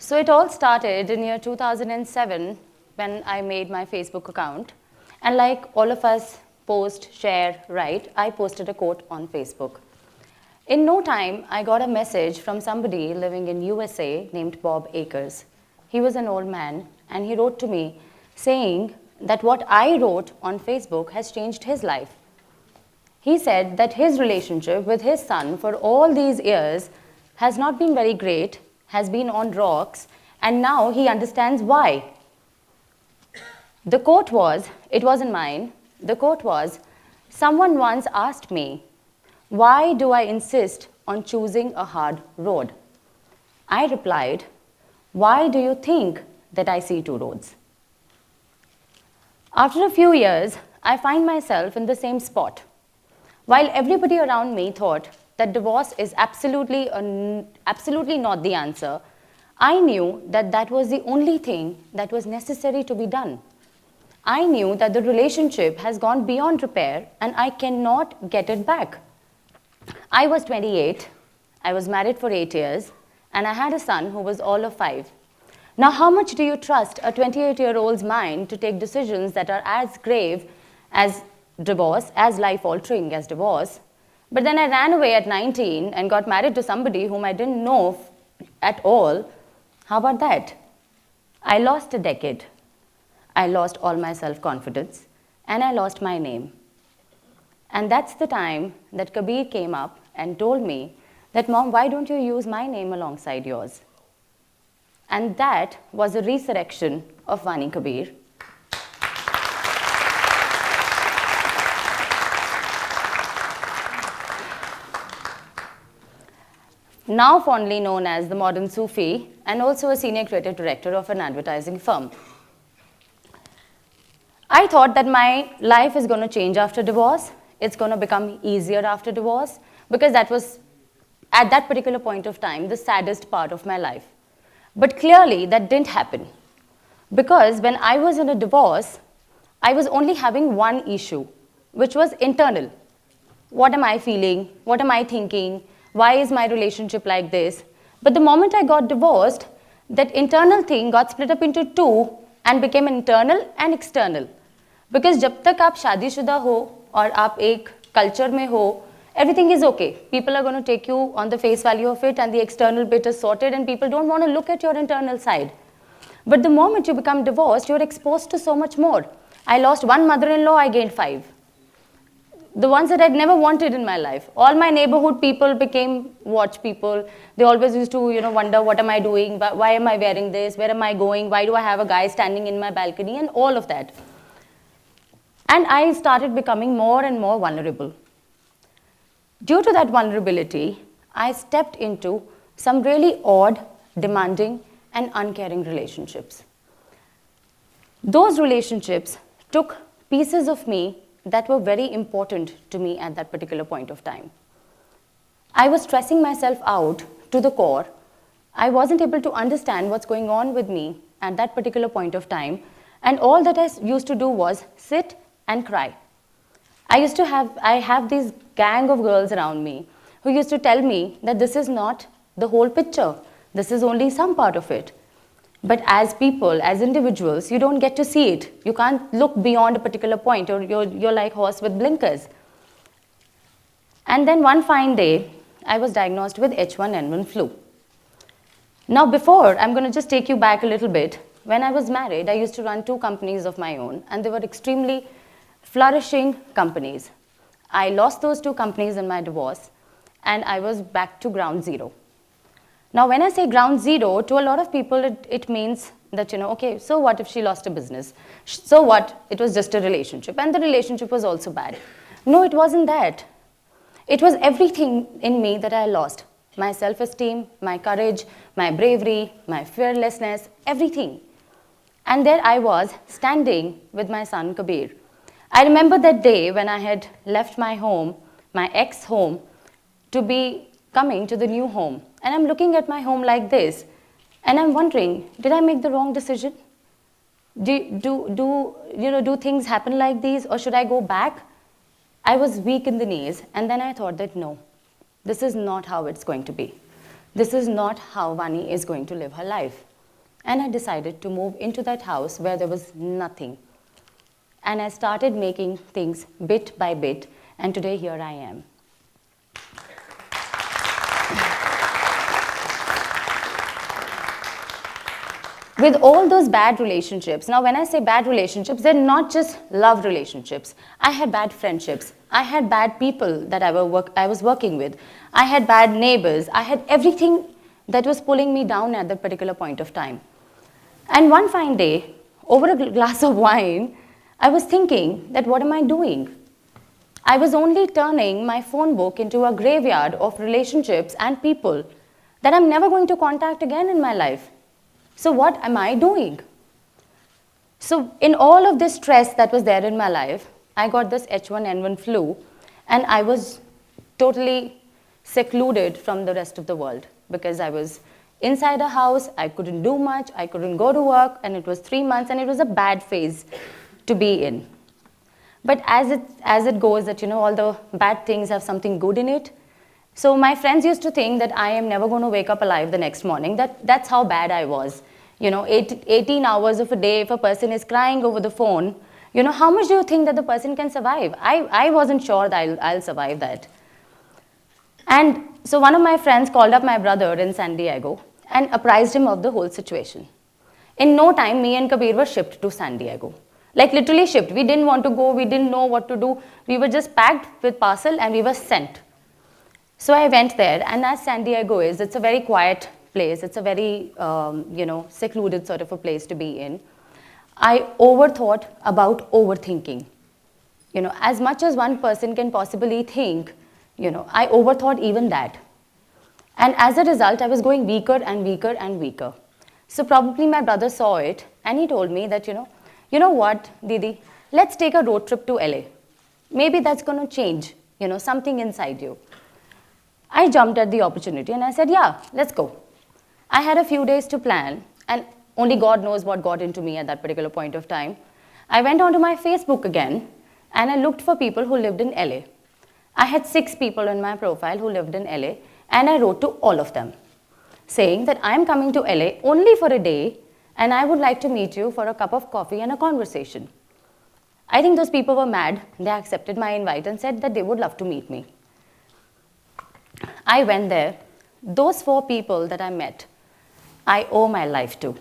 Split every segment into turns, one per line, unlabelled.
So it all started in year 2007 when I made my Facebook account. And like all of us post, share, write, I posted a quote on Facebook. In no time, I got a message from somebody living in USA named Bob Akers. He was an old man, and he wrote to me saying that what I wrote on Facebook has changed his life. He said that his relationship with his son for all these years has not been very great, has been on rocks, and now he understands why. The quote was, it wasn't mine, the quote was, someone once asked me, why do I insist on choosing a hard road? I replied, why do you think that I see two roads? After a few years, I find myself in the same spot. While everybody around me thought that divorce is absolutely not the answer, I knew that that was the only thing that was necessary to be done. I knew that the relationship has gone beyond repair and I cannot get it back. I was 28, I was married for 8 years, and I had a son who was all of 5. Now, how much do you trust a 28-year-old's mind to take decisions that are as grave as divorce, as life-altering as divorce? But then I ran away at 19 and got married to somebody whom I didn't know at all. How about that? I lost a decade. I lost all my self-confidence, and I lost my name. And that's the time that Kabir came up and told me that, Mom, why don't you use my name alongside yours? And that was a resurrection of Vani Kabir. Now fondly known as the modern Sufi, and also a senior creative director of an advertising firm. I thought that my life is going to change after divorce. It's going to become easier after divorce, because that was, at that particular point of time, the saddest part of my life. But clearly, that didn't happen. Because when I was in a divorce, I was only having one issue, which was internal. What am I feeling? What am I thinking? Why is my relationship like this? But the moment I got divorced, that internal thing got split up into two and became internal and external. Because जब तक आप शादीशुदा हो और आप एक culture में हो, everything is okay. People are going to take you on the face value of it, and the external bit is sorted, and people don't want to look at your internal side. But the moment you become divorced, you're exposed to so much more. I lost one mother-in-law, I gained 5. The ones that I'd never wanted in my life. All my neighborhood people became watch people. They always used to, wonder, what am I doing? Why am I wearing this? Where am I going? Why do I have a guy standing in my balcony? And all of that. And I started becoming more and more vulnerable. Due to that vulnerability, I stepped into some really odd, demanding, and uncaring relationships. Those relationships took pieces of me that were very important to me at that particular point of time. I was stressing myself out to the core. I wasn't able to understand what's going on with me at that particular point of time, and all that I used to do was sit and cry. I have this gang of girls around me who used to tell me that this is not the whole picture. This is only some part of it. But as people, as individuals, you don't get to see it. You can't look beyond a particular point, or you're like horse with blinkers. And then one fine day, I was diagnosed with H1N1 flu. Now before, I'm going to just take you back a little bit. When I was married, I used to run 2 companies of my own, and they were extremely flourishing companies. I lost those 2 companies in my divorce, and I was back to ground zero. Now, when I say ground zero, to a lot of people, it means that, okay, so what if she lost a business? So what? It was just a relationship, and the relationship was also bad. No, it wasn't that. It was everything in me that I lost. My self-esteem, my courage, my bravery, my fearlessness, everything. And there I was, standing with my son Kabir. I remember that day when I had left my home, my ex-home, to be coming to the new home. And I'm looking at my home like this, and I'm wondering, did I make the wrong decision? Do things happen like these, or should I go back? I was weak in the knees, and then I thought that no, this is not how it's going to be. This is not how Vani is going to live her life. And I decided to move into that house where there was nothing. And I started making things bit by bit, and today here I am. With all those bad relationships, now when I say bad relationships, they're not just love relationships. I had bad friendships. I had bad people that I was working with. I had bad neighbors. I had everything that was pulling me down at that particular point of time. And one fine day, over a glass of wine, I was thinking that what am I doing? I was only turning my phone book into a graveyard of relationships and people that I'm never going to contact again in my life. So what am I doing? So in all of this stress that was there in my life, I got this H1N1 flu, and I was totally secluded from the rest of the world because I was inside a house, I couldn't do much, I couldn't go to work, and it was 3 months, and it was a bad phase to be in. But as it goes, that all the bad things have something good in it. So my friends used to think that I am never going to wake up alive the next morning. That's how bad I was. 18 hours of a day, if a person is crying over the phone, how much do you think that the person can survive? I wasn't sure that I'll survive that. And so one of my friends called up my brother in San Diego and apprised him of the whole situation. In no time, me and Kabir were shipped to San Diego. Like literally shipped. We didn't want to go. We didn't know what to do. We were just packed with parcel and we were sent. So I went there, and as San Diego is, it's a very quiet place. It's a very, secluded sort of a place to be in. I overthought about overthinking. As much as one person can possibly think, I overthought even that. And as a result, I was going weaker and weaker and weaker. So probably my brother saw it, and he told me that, you know what, Didi, let's take a road trip to LA. Maybe that's going to change, something inside you. I jumped at the opportunity and I said, yeah, let's go. I had a few days to plan, and only God knows what got into me at that particular point of time. I went onto my Facebook again and I looked for people who lived in LA. I had 6 people in my profile who lived in LA, and I wrote to all of them saying that I'm coming to LA only for a day and I would like to meet you for a cup of coffee and a conversation. I think those people were mad. They accepted my invite and said that they would love to meet me. I went there. Those 4 people that I met, I owe my life to.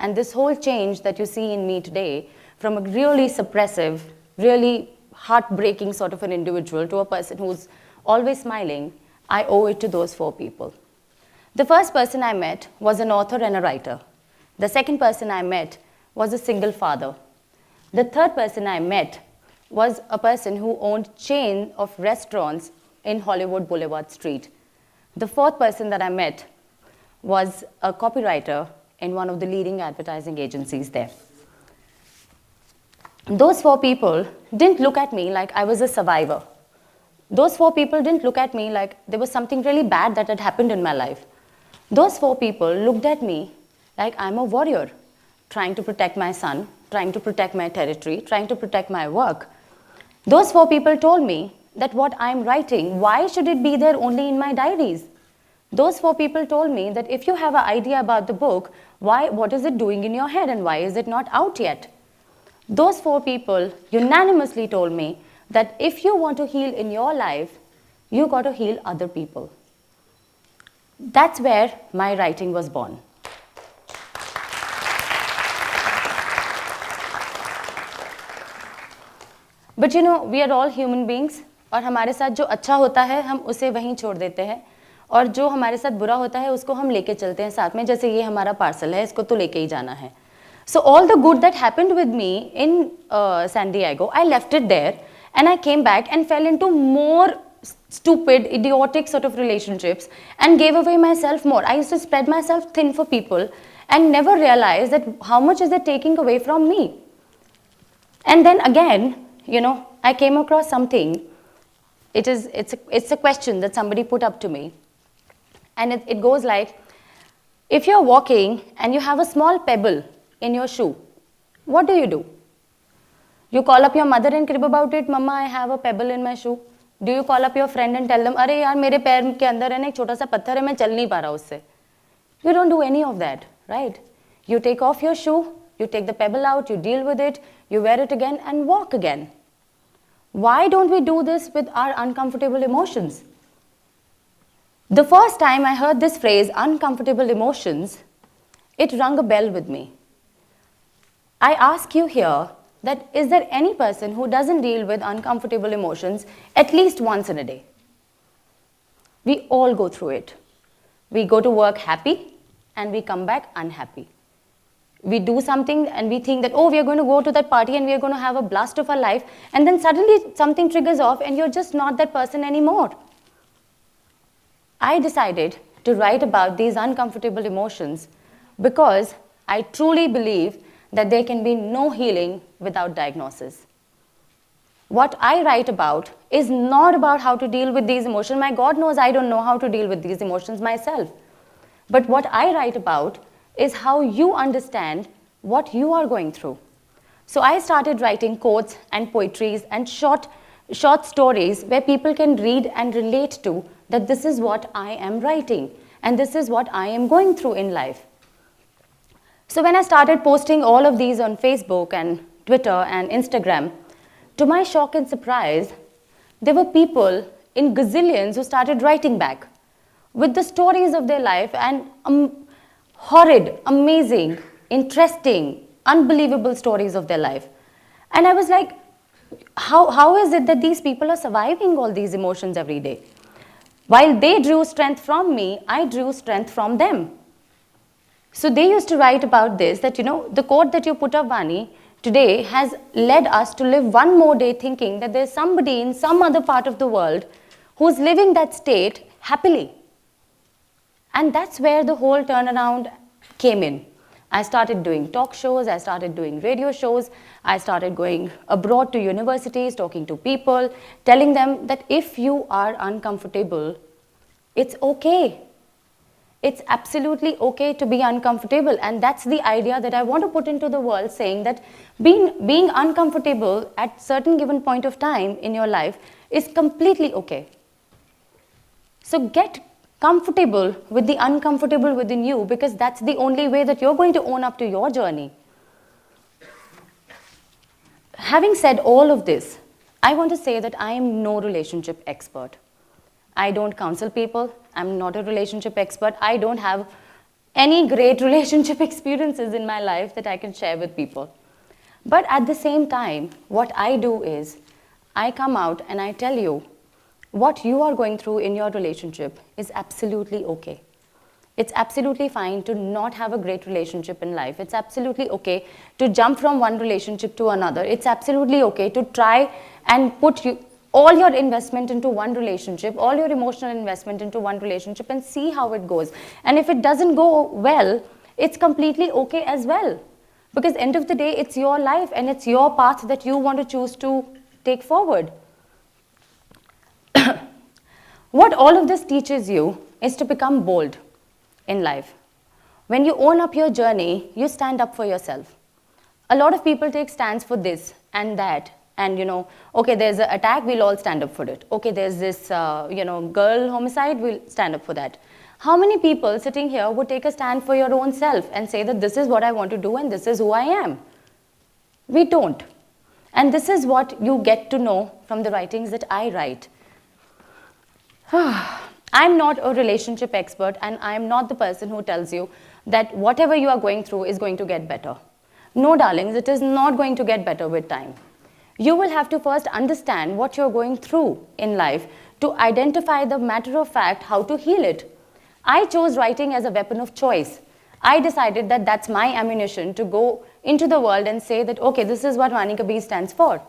And this whole change that you see in me today, from a really suppressive, really heartbreaking sort of an individual to a person who's always smiling, I owe it to those 4 people. The first person I met was an author and a writer. The second person I met was a single father. The third person I met was a person who owned chain of restaurants in Hollywood Boulevard Street. The fourth person that I met was a copywriter in one of the leading advertising agencies there. Those 4 people didn't look at me like I was a survivor. Those 4 people didn't look at me like there was something really bad that had happened in my life. Those 4 people looked at me like I'm a warrior, trying to protect my son, trying to protect my territory, trying to protect my work. Those 4 people told me that what I'm writing, why should it be there only in my diaries? Those 4 people told me that if you have an idea about the book, what is it doing in your head and why is it not out yet? Those 4 people unanimously told me that if you want to heal in your life, you got to heal other people. That's where my writing was born. But we are all human beings. और हमारे साथ जो अच्छा होता है हम उसे वहीं छोड़ देते हैं, और जो हमारे साथ बुरा होता है उसको हम लेके चलते हैं साथ में, जैसे ये हमारा पार्सल है, इसको तो लेके ही जाना है. So all the good that happened with me in San Diego, I left it there and I came back and fell into more stupid, idiotic sort of relationships and gave away myself more. I used to spread myself thin for people and never realized that how much is it taking away from me. And then again, I came across something. It's a question that somebody put up to me. And it goes like, if you're walking and you have a small pebble in your shoe, what do? You call up your mother and crib about it, Mama, I have a pebble in my shoe. Do you call up your friend and tell them, अरे यार मेरे पैर के अंदर है ना एक छोटा सा पत्थर है मैं चल नहीं पा रहा उससे? You don't do any of that, right? You take off your shoe, you take the pebble out, you deal with it, you wear it again and walk again. Why don't we do this with our uncomfortable emotions? The first time I heard this phrase, uncomfortable emotions, it rung a bell with me. I ask you here that is there any person who doesn't deal with uncomfortable emotions at least once in a day? We all go through it. We go to work happy and we come back unhappy. We do something and we think that, oh, we are going to go to that party and we are going to have a blast of our life, and then suddenly something triggers off and you're just not that person anymore. I decided to write about these uncomfortable emotions because I truly believe that there can be no healing without diagnosis. What I write about is not about how to deal with these emotions. My God knows I don't know how to deal with these emotions myself. But what I write about is how you understand what you are going through. So I started writing quotes and poetries and short stories where people can read and relate to that this is what I am writing and this is what I am going through in life. So when I started posting all of these on Facebook and Twitter and Instagram, to my shock and surprise, there were people in gazillions who started writing back with the stories of their life and horrid, amazing, interesting, unbelievable stories of their life. And I was like, how is it that these people are surviving all these emotions every day? While they drew strength from me, I drew strength from them. So they used to write about this, that, the quote that you put up, Vani, today has led us to live one more day thinking that there's somebody in some other part of the world who's living that state happily. And that's where the whole turnaround came in. I started doing talk shows, I started doing radio shows, I started going abroad to universities, talking to people, telling them that if you are uncomfortable, it's okay. It's absolutely okay to be uncomfortable, and that's the idea that I want to put into the world, saying that being uncomfortable at certain given point of time in your life is completely okay. So get comfortable with the uncomfortable within you, because that's the only way that you're going to own up to your journey. Having said all of this, I want to say that I am no relationship expert. I don't counsel people. I'm not a relationship expert. I don't have any great relationship experiences in my life that I can share with people. But at the same time, what I do is I come out and I tell you what you are going through in your relationship is absolutely okay. It's absolutely fine to not have a great relationship in life. It's absolutely okay to jump from one relationship to another. It's absolutely okay to try and put all your investment into one relationship, all your emotional investment into one relationship, and see how it goes. And if it doesn't go well, it's completely okay as well. Because end of the day, it's your life and it's your path that you want to choose to take forward. What all of this teaches you is to become bold in life. When you own up your journey, you stand up for yourself. A lot of people take stands for this and that. And, okay, there's an attack, we'll all stand up for it. Okay, there's this, girl homicide, we'll stand up for that. How many people sitting here would take a stand for your own self and say that this is what I want to do and this is who I am? We don't. And this is what you get to know from the writings that I write. I'm not a relationship expert, and I'm not the person who tells you that whatever you are going through is going to get better. No, darlings, it is not going to get better with time. You will have to first understand what you're going through in life to identify the matter of fact how to heal it. I chose writing as a weapon of choice. I decided that that's my ammunition to go into the world and say that, okay, this is what Vani Kabir stands for.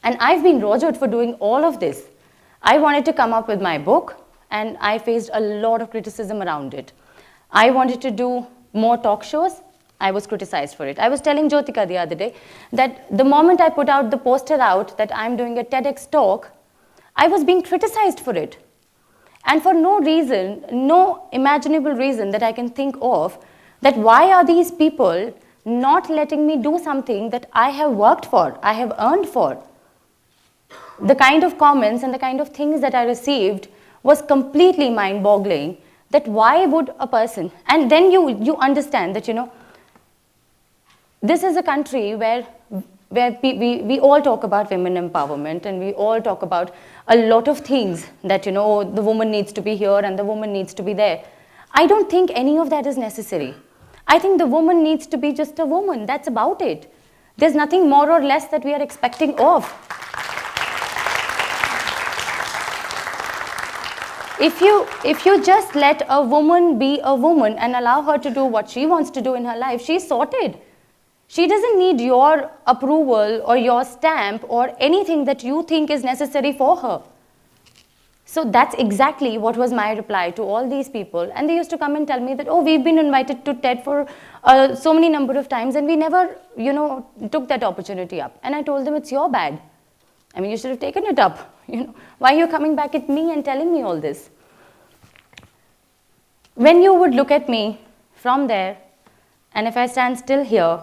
And I've been rogered for doing all of this. I wanted to come up with my book, and I faced a lot of criticism around it. I wanted to do more talk shows. I was criticized for it. I was telling Jyotika the other day that the moment I put out the poster out that I'm doing a TEDx talk, I was being criticized for it. And for no reason, no imaginable reason that I can think of, that why are these people not letting me do something that I have worked for, I have earned for? The kind of comments and the kind of things that I received was completely mind-boggling, that why would a person, and then you understand that, this is a country where we all talk about women empowerment, and we all talk about a lot of things that, oh, the woman needs to be here and the woman needs to be there. I don't think any of that is necessary. I think the woman needs to be just a woman. That's about it. There's nothing more or less that we are expecting of. If you just let a woman be a woman and allow her to do what she wants to do in her life, she's sorted. She doesn't need your approval or your stamp or anything that you think is necessary for her. So that's exactly what was my reply to all these people. And they used to come and tell me that, oh, we've been invited to TED for so many number of times and we never, took that opportunity up. And I told them, it's your bad. I mean, you should have taken it up. Why are you coming back at me and telling me all this? When you would look at me from there, and if I stand still here,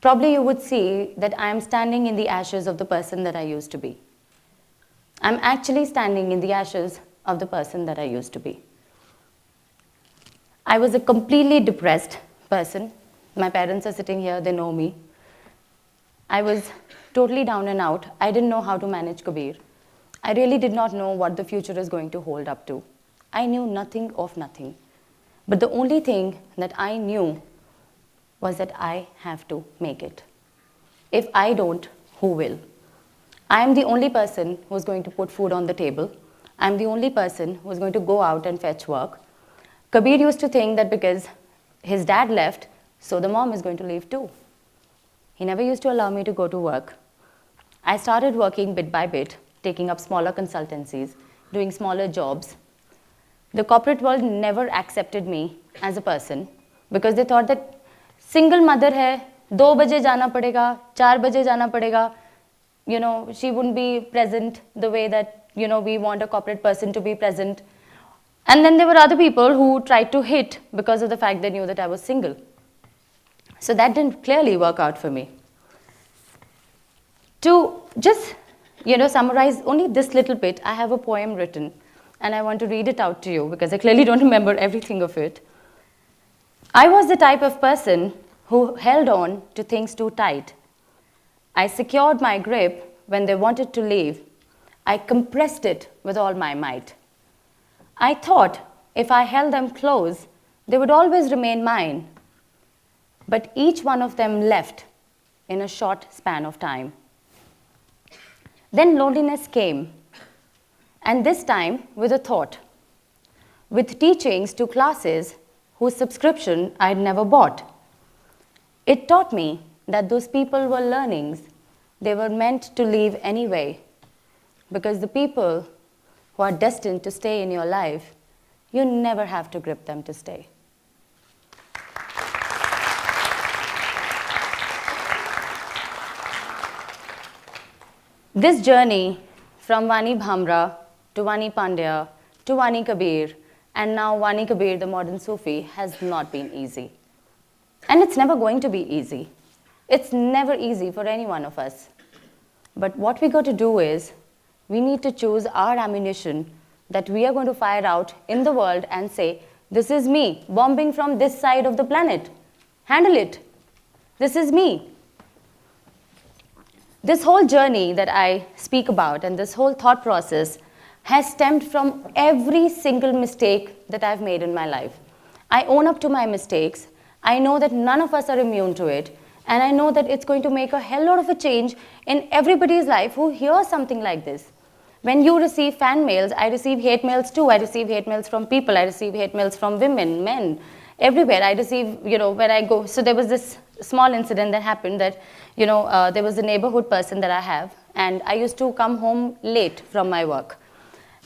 probably you would see that I am standing in the ashes of the person that I used to be. I'm actually standing in the ashes of the person that I used to be. I was a completely depressed person. My parents are sitting here, they know me. I was totally down and out. I didn't know how to manage Kabir. I really did not know what the future is going to hold up to. I knew nothing of nothing. But the only thing that I knew was that I have to make it. If I don't, who will? I am the only person who's going to put food on the table. I'm the only person who's going to go out and fetch work. Kabir used to think that because his dad left, so the mom is going to leave too. He never used to allow me to go to work. I started working bit by bit, taking up smaller consultancies, doing smaller jobs. The corporate world never accepted me as a person because they thought that single mother hai, 2 baje jana padega, 4 baje jana padega. She wouldn't be present the way that, we want a corporate person to be present. And then there were other people who tried to hit because of the fact they knew that I was single. So that didn't clearly work out for me. To just, summarize only this little bit, I have a poem written and I want to read it out to you because I clearly don't remember everything of it. I was the type of person who held on to things too tight. I secured my grip when they wanted to leave. I compressed it with all my might. I thought if I held them close, they would always remain mine. But each one of them left in a short span of time. Then loneliness came, and this time with a thought, with teachings to classes whose subscription I had never bought. It taught me that those people were learnings. They were meant to leave anyway, because the people who are destined to stay in your life, you never have to grip them to stay. This journey from Vani Bhamra to Vani Pandya to Vani Kabir and now Vani Kabir, the modern Sufi, has not been easy. And it's never going to be easy. It's never easy for any one of us. But what we got to do is, we need to choose our ammunition that we are going to fire out in the world and say, this is me, bombing from this side of the planet. Handle it. This is me. This whole journey that I speak about and this whole thought process has stemmed from every single mistake that I've made in my life. I own up to my mistakes. I know that none of us are immune to it. And I know that it's going to make a hell lot of a change in everybody's life who hears something like this. When you receive fan mails, I receive hate mails too. I receive hate mails from people. I receive hate mails from women, men, everywhere. I receive, when I go. So there was this small incident that happened that, there was a neighborhood person that I have. And I used to come home late from my work.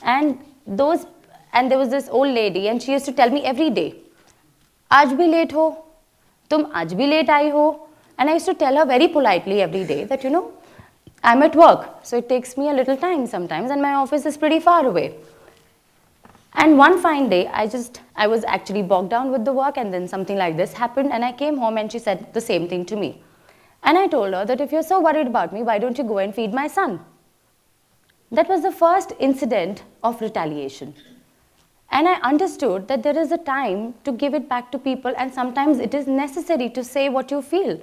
And there was this old lady and she used to tell me every day, "Aaj bhi late ho, tum aaj bhi late aayi ho." And I used to tell her very politely every day that, I'm at work, so it takes me a little time sometimes, and my office is pretty far away. And one fine day, I was actually bogged down with the work, and then something like this happened, and I came home and she said the same thing to me. And I told her that if you're so worried about me, why don't you go and feed my son? That was the first incident of retaliation. And I understood that there is a time to give it back to people, and sometimes it is necessary to say what you feel.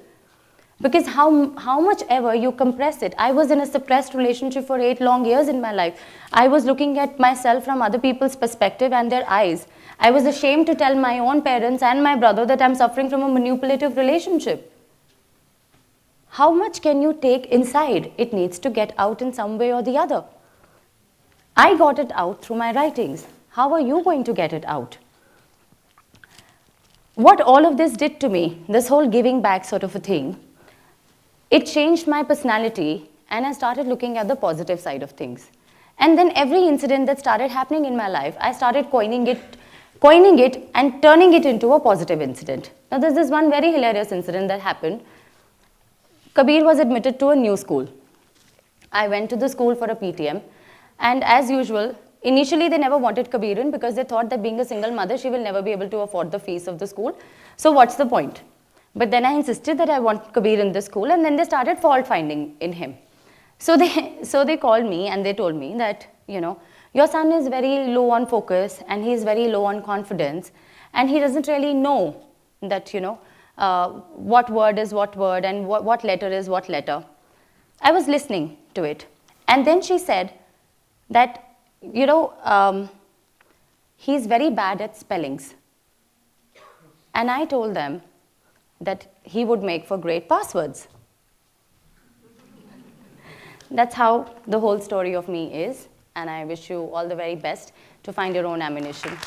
Because how much ever you compress it. I was in a suppressed relationship for 8 long years in my life. I was looking at myself from other people's perspective and their eyes. I was ashamed to tell my own parents and my brother that I'm suffering from a manipulative relationship. How much can you take inside? It needs to get out in some way or the other. I got it out through my writings. How are you going to get it out? What all of this did to me, this whole giving back sort of a thing, it changed my personality, and I started looking at the positive side of things. And then every incident that started happening in my life, I started coining it and turning it into a positive incident. Now there's this one very hilarious incident that happened. Kabir was admitted to a new school. I went to the school for a PTM, and as usual, initially they never wanted Kabir in because they thought that being a single mother, she will never be able to afford the fees of the school. So what's the point? But then I insisted that I want Kabir in the school, and then they started fault finding in him. So they called me and they told me that, your son is very low on focus and he's very low on confidence, and he doesn't really know that, what word is what word and what letter is what letter. I was listening to it. And then she said that, he's very bad at spellings. And I told them that he would make for great passwords. That's how the whole story of me is, and I wish you all the very best to find your own ammunition.